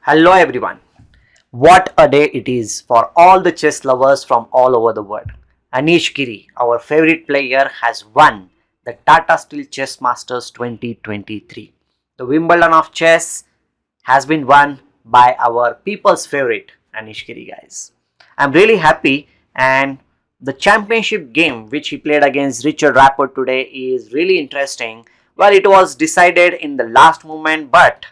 Hello everyone. What a day it is for all the chess lovers from all over the world. Anish Giri, our favorite player, has won the Tata Steel Chess Masters 2023. The Wimbledon of chess has been won by our people's favorite Anish Giri, guys. I'm really happy, and the championship game which he played against Richard Rapport today is really interesting. Well, it was decided in the last moment, but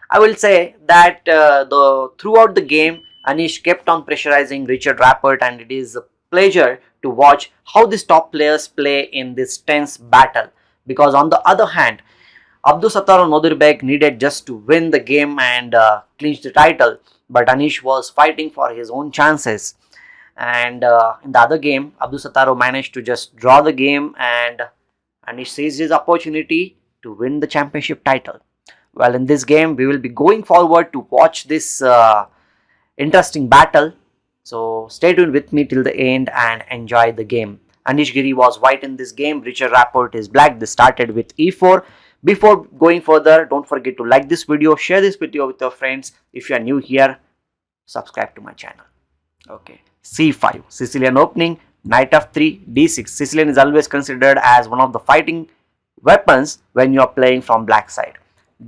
I will say that the throughout the game, Anish kept on pressurizing Richard Rapport, and it is a pleasure to watch how these top players play in this tense battle. Because on the other hand, Abdusattor Nodirbek needed just to win the game and clinch the title, but Anish was fighting for his own chances. And in the other game, Abdusattor managed to just draw the game, and Anish seized his opportunity to win the championship title. Well, in this game, we will be going forward to watch this interesting battle. So stay tuned with me till the end and enjoy the game. Anish Giri was white in this game. Richard Rapport is black. They started with e4. Before going further, don't forget to like this video, share this video with your friends. If you are new here, subscribe to my channel. Okay, c5, Sicilian opening, knight f3, d6. Sicilian is always considered as one of the fighting weapons when you are playing from black side.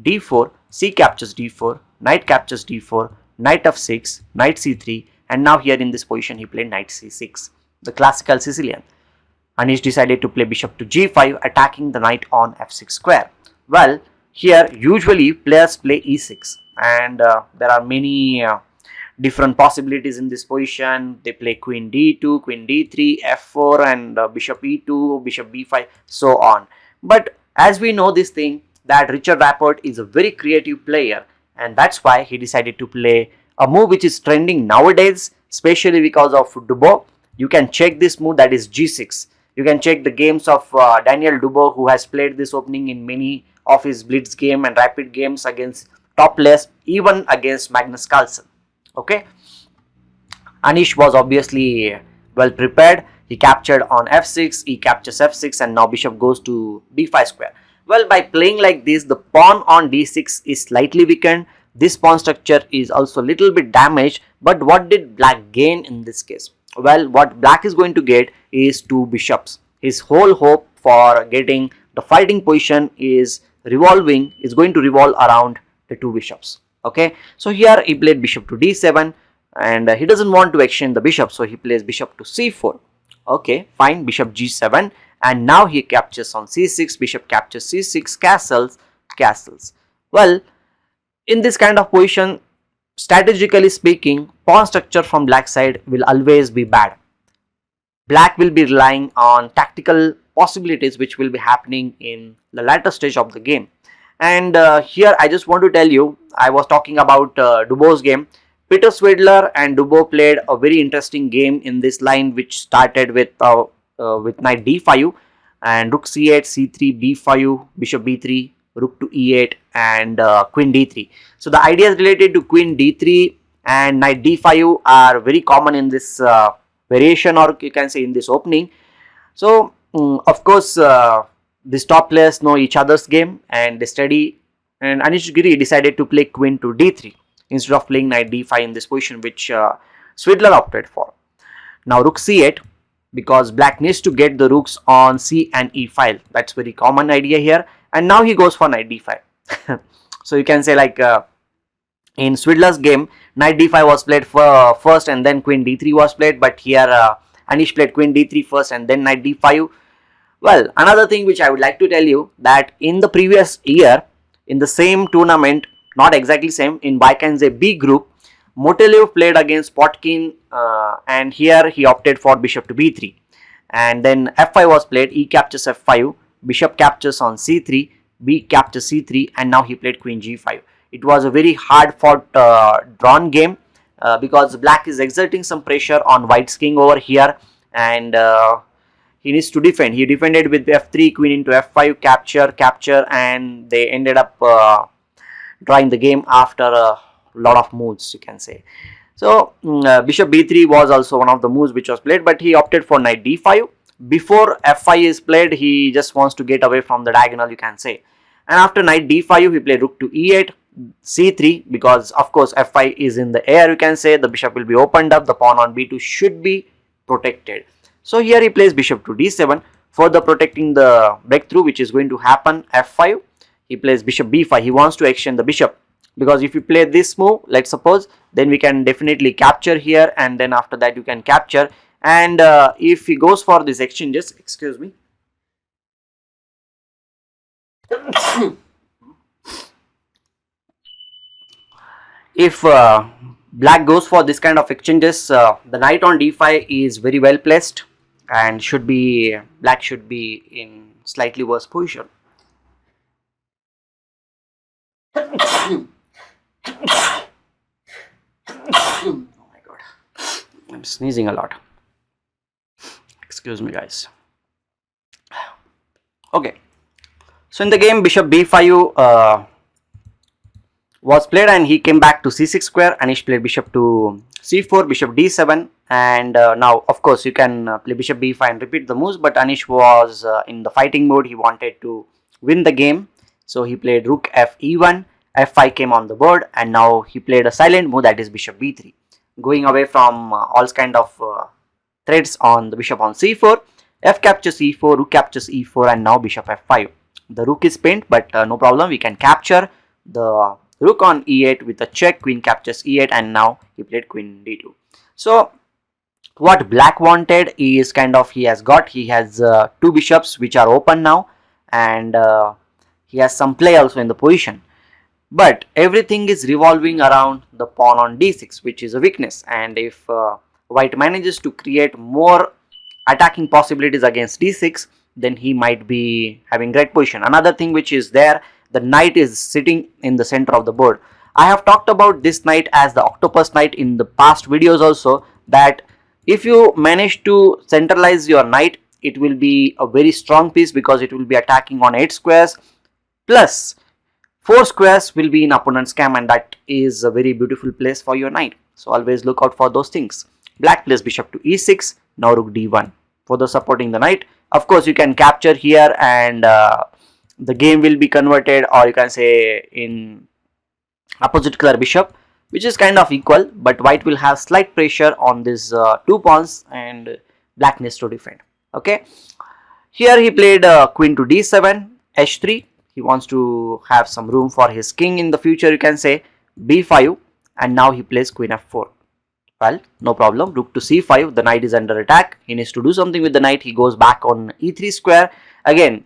d4, c captures d4, knight captures d4, knight f6, knight c3, and now here in this position he played knight c6, the classical Sicilian. Anish decided to play bishop to g5, attacking the knight on f6 square. Well, here usually players play e6, and there are many different possibilities in this position. They play queen d2, queen d3, f4, and bishop e2, bishop b5, so on. But as we know this thing, that Richard Rapport is a very creative player, and that's why he decided to play a move which is trending nowadays, especially because of Dubois. You can check this move, that is g6. You can check the games of Daniel Dubois, who has played this opening in many of his blitz game and rapid games against top players, even against Magnus Carlsen. Okay, Anish was obviously well prepared. He captured on f6, he captures f6, and now bishop goes to b5 square. Well, by playing like this, the pawn on d6 is slightly weakened. This pawn structure is also a little bit damaged. But what did black gain in this case? Well, what black is going to get is two bishops. His whole hope for getting the fighting position is going to revolve around the two bishops. Okay, so here he played bishop to d7, and he doesn't want to exchange the bishop, so he plays bishop to c4. Okay, fine, bishop g7, and now he captures on c6, bishop captures c6, castles. Well, in this kind of position, strategically speaking, pawn structure from black side will always be bad. Black will be relying on tactical possibilities which will be happening in the latter stage of the game. And here I just want to tell you, I was talking about Dubois' game. Peter Swedler and Dubois played a very interesting game in this line, which started with knight d5 and rook c8, c3, b5, bishop b3, rook to e8, and queen d3. So the ideas related to queen d3 and knight d5 are very common in this variation, or you can say in this opening. So of course these top players know each other's game and they study, and Anish Giri decided to play queen to d3 instead of playing knight d5 in this position, which Swidler opted for. Now rook c8, because black needs to get the rooks on c and e file. That's very common idea here, and now he goes for knight d5. So you can say, like in Swidler's game, knight d5 was played first and then queen d3 was played, but here Anish played queen d3 first and then knight d5. Well, another thing which I would like to tell you, that in the previous year, in the same tournament, not exactly same, in Vaikanze B group, Motelev played against Potkin, and here he opted for bishop to b3, and then f5 was played, e captures f5, bishop captures on c3, b captures c3, and now he played queen g5. It was a very hard fought drawn game because black is exerting some pressure on white's king over here, and he needs to defend. He defended with f3, queen into f5, capture, and they ended up drawing the game after a lot of moves, you can say. So bishop b3 was also one of the moves which was played, but he opted for knight d5. Before f5 is played, he just wants to get away from the diagonal, you can say. And after knight d5, he played rook to e8. c3, because of course f5 is in the air, you can say. The bishop will be opened up, the pawn on b2 should be protected. So here he plays bishop to d7, further protecting the breakthrough which is going to happen. f5, he plays bishop b5, he wants to exchange the bishop, because if you play this move, let's suppose, then we can definitely capture here, and then after that you can capture. And if he goes for these exchanges, excuse me, if black goes for this kind of exchanges, the knight on d5 is very well placed, and black should be in slightly worse position. Oh my god, I'm sneezing a lot, excuse me guys. Okay, so in the game bishop b5 was played, and he came back to c6 square. Anish played bishop to c4, bishop d7, and now of course you can play bishop b5 and repeat the moves, but Anish was in the fighting mode. He wanted to win the game, so he played rook f e1, f5 came on the board, and now he played a silent move, that is bishop b3, going away from all kind of threats on the bishop on c4. F captures e4, rook captures e4, and now bishop f5. The rook is pinned, but no problem, we can capture the rook on e8 with a check. Queen captures e8, and now he played queen d2. So what black wanted is kind of, he has two bishops which are open now, and he has some play also in the position, but everything is revolving around the pawn on d6, which is a weakness. And if white manages to create more attacking possibilities against d6, then he might be having great position. Another thing which is there, the knight is sitting in the center of the board. I have talked about this knight as the octopus knight in the past videos also, that if you manage to centralize your knight, it will be a very strong piece, because it will be attacking on 8 squares, plus 4 squares will be in opponent's camp, and that is a very beautiful place for your knight. So always look out for those things. Black plays bishop to e6, now rook d1, further supporting the knight. Of course you can capture here, and the game will be converted, or you can say in opposite color bishop, which is kind of equal, but white will have slight pressure on these 2 pawns, and black needs to defend. Okay, here he played queen to d7, h3. He wants to have some room for his king in the future, you can say. b5, and now he plays queen f4. Well, no problem, rook to c5, the knight is under attack. He needs to do something with the knight. He goes back on e3 square. Again,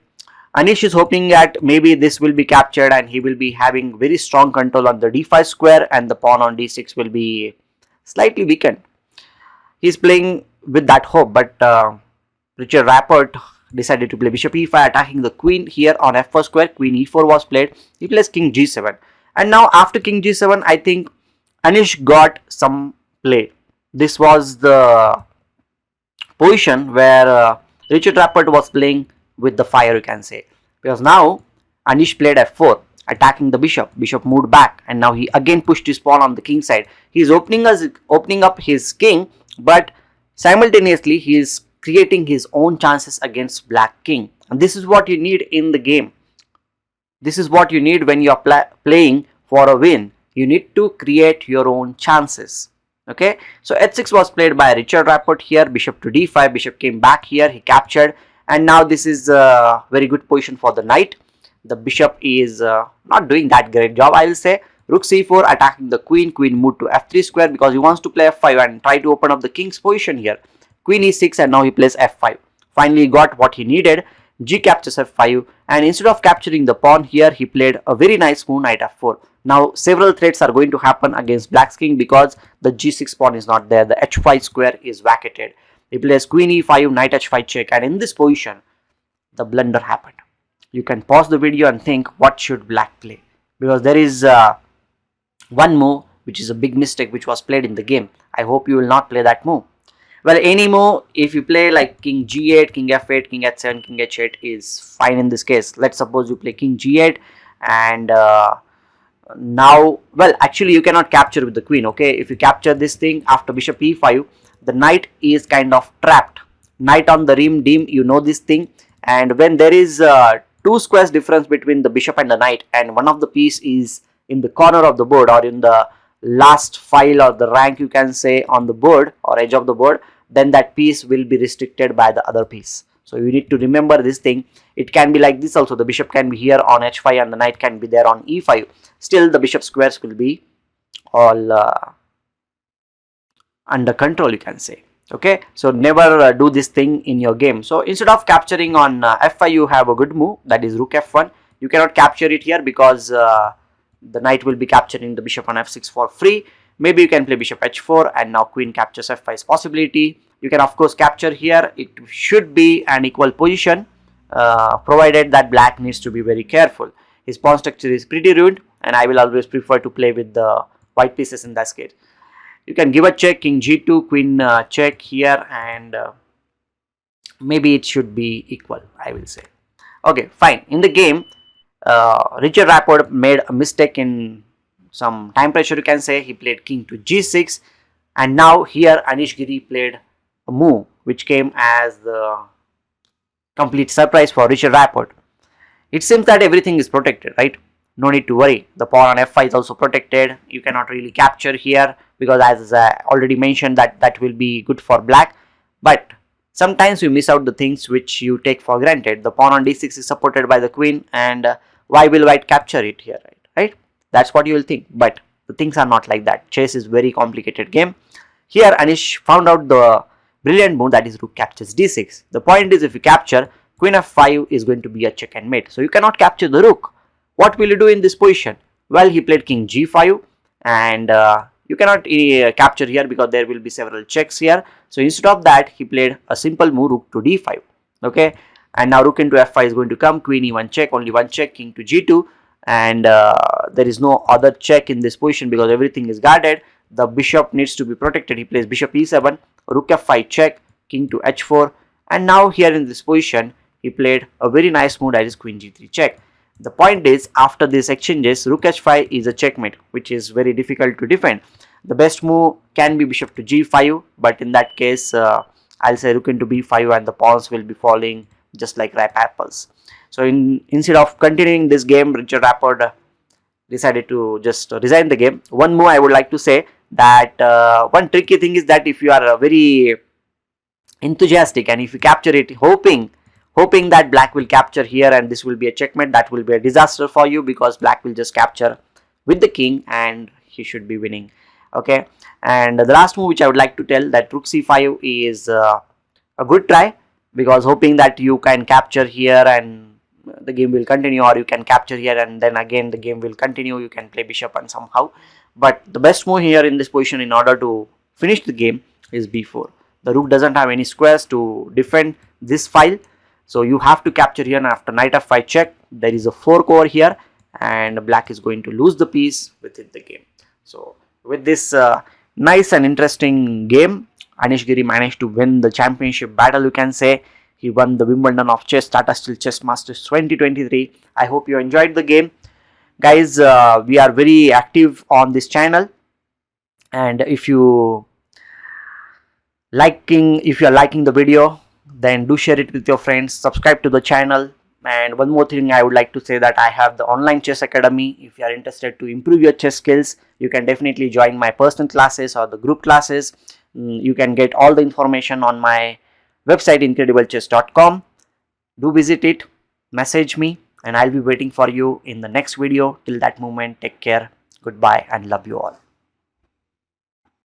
Anish is hoping that maybe this will be captured, and he will be having very strong control on the d5 square, and the pawn on d6 will be slightly weakened. He's playing with that hope, but Richard Rapport decided to play bishop e5, attacking the queen here on f4 square. Queen e4 was played. He plays king g7, and now after king g7, I think Anish got some play. This was the position where Richard Rapport was playing with the fire, you can say, because now Anish played f4, attacking the bishop. Bishop moved back, and now he again pushed his pawn on the king side. He is opening up his king, but simultaneously he is creating his own chances against black king, and this is what you need in the game. This is what you need when you are playing for a win. You need to create your own chances. Okay, so h6 was played by Richard Rapport here. Bishop to d5, bishop came back here, he captured, and now this is a very good position for the knight. The bishop is not doing that great job, I will say. Rook c4, attacking the queen. Queen moved to f3 square, because he wants to play f5 and try to open up the king's position here. Queen e6, and now he plays f5. Finally got what he needed. G captures f5, and instead of capturing the pawn here, he played a very nice move, knight f4. Now several threats are going to happen against black's king, because the g6 pawn is not there. The h5 square is vacated. He plays queen e5, knight h5 check, and in this position the blunder happened. You can pause the video and think, what should black play? Because there is one move which is a big mistake which was played in the game. I hope you will not play that move. Well, any move, if you play like king g8, king f8, king h7, king h8 is fine in this case. Let's suppose you play king g8, and now, well, actually you cannot capture with the queen. Okay, if you capture this thing after bishop e5, the knight is kind of trapped. Knight on the rim, you know this thing, and when there is 2 squares difference between the bishop and the knight, and one of the piece is in the corner of the board, or in the last file or the rank, you can say, on the board or edge of the board, then that piece will be restricted by the other piece. So you need to remember this thing. It can be like this also. The bishop can be here on h5 and the knight can be there on e5. Still the bishop squares will be all under control, you can say. Okay, so never do this thing in your game. So instead of capturing on f5, you have a good move, that is rook f1. You cannot capture it here because the knight will be capturing the bishop on f6 for free. Maybe you can play bishop h4, and now queen captures f5 is possibility. You can of course capture here. It should be an equal position, provided that black needs to be very careful. His pawn structure is pretty ruined, and I will always prefer to play with the white pieces in that case. You can give a check, king g2, queen check here, and maybe it should be equal, I will say. Okay, fine. In the game, Richard Rapport made a mistake in some time pressure, you can say. He played king to g6, and now here Anish Giri played a move which came as the complete surprise for Richard Rapport. It seems that everything is protected, right? No need to worry. The pawn on f5 is also protected. You cannot really capture here because, as I already mentioned, that will be good for black. But sometimes you miss out the things which you take for granted. The pawn on d6 is supported by the queen, and why will white capture it here, right? That's what you will think, but the things are not like that. Chess is very complicated game. Here Anish found out the brilliant move, that is rook captures d6. The point is, if you capture, queen f5 is going to be a check and mate. So you cannot capture the rook. What will you do in this position? Well, he played king g5, and you cannot capture here because there will be several checks here. So instead of that, he played a simple move, rook to d5. Okay, and now rook into f5 is going to come, queen e1 check, only one check, king to g2, and there is no other check in this position because everything is guarded. The bishop needs to be protected. He plays bishop e7, rook f5 check, king to h4, and now here in this position he played a very nice move, that is queen g3 check. The point is, after these exchanges, rook h5 is a checkmate, which is very difficult to defend. The best move can be bishop to g5, but in that case I'll say rook into b5, and the pawns will be falling just like ripe apples. So instead of continuing this game, Richard Rapport decided to just resign the game. One more I would like to say, that one tricky thing is that if you are very enthusiastic and if you capture it hoping that black will capture here and this will be a checkmate, that will be a disaster for you because black will just capture with the king and he should be winning. Okay, and the last move which I would like to tell, that rook c5 is a good try, because hoping that you can capture here and the game will continue, or you can capture here and then again the game will continue, you can play bishop and somehow. But the best move here in this position in order to finish the game is b4. The rook doesn't have any squares to defend this file, so you have to capture here, and after knight f5 check there is a fork over here and black is going to lose the piece within the game. So with this nice and interesting game, Anish Giri managed to win the championship battle, you can say. He won the Wimbledon of Chess, Tata Steel Chess Masters 2023. I hope you enjoyed the game. Guys, we are very active on this channel, and if you are liking the video, then do share it with your friends, subscribe to the channel. And one more thing I would like to say, that I have the online chess academy. If you are interested to improve your chess skills, you can definitely join my personal classes or the group classes. You can get all the information on my website incrediblechess.com. Do visit it, message me, and I'll be waiting for you in the next video. Till that moment, take care, goodbye, and love you all.